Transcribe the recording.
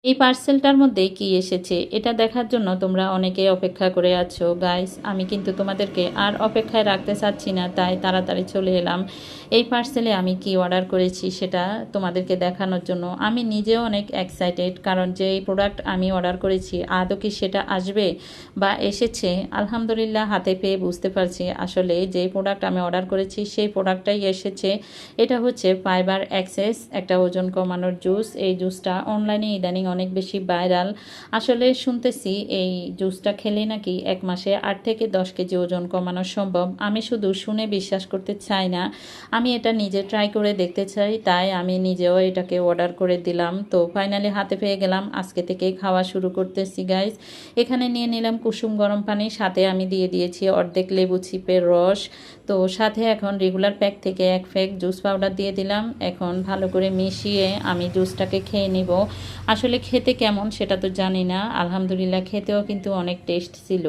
এই পার্সেলটার মধ্যে কি এসেছে এটা দেখার জন্য তোমরা অনেকেই অপেক্ষা করে আছো গাইস। আমি কিন্তু তোমাদেরকে আর অপেক্ষায় রাখতে চাচ্ছি না, তাই তাড়াতাড়ি চলে এলাম। এই পার্সেলে আমি কি অর্ডার করেছি সেটা তোমাদেরকে দেখানোর জন্য। আমি নিজেও অনেক এক্সাইটেড, কারণ যে এই প্রোডাক্ট আমি অর্ডার করেছি আদৌ কি সেটা আসবে বা এসেছে। আলহামদুলিল্লাহ হাতে পেয়ে বুঝতে পারছি আসলে যে প্রোডাক্ট আমি অর্ডার করেছি সেই প্রোডাক্টটাই এসেছে। এটা হচ্ছে ফাইবার অ্যাক্সেস, একটা ওজন কমানোর জুস। এই জুসটা অনলাইনে ইদানিং অনেক বেশি ভাইরাল। আসলে শুনতেছি এই জুসটা খেলে নাকি 1 মাসে 8 থেকে 10 কেজি ওজন কমানো সম্ভব। আমি শুধু শুনে বিশ্বাস করতে চাই না, আমি এটা নিজে ট্রাই করে দেখতে চাই, তাই আমি নিজেও এটাকে অর্ডার করে দিলাম। তো ফাইনালি হাতে পেয়ে গেলাম, আজকে থেকেই খাওয়া শুরু করতেছি গাইস। এখানে নিয়ে নিলাম কুসুম গরম পানি, সাথে আমি দিয়ে দিয়েছি অর্ধেক লেবু চিপের রস। তো সাথে এখন রেগুলার প্যাক থেকে 1 প্যাক জুস পাউডার দিয়ে দিলাম। এখন ভালো করে মিশিয়ে আমি জুসটাকে খেয়ে নিব। আসলে খেতে কেমন সেটা তো জানি না, আলহামদুলিল্লাহ খেতেও কিন্তু অনেক টেস্ট ছিল।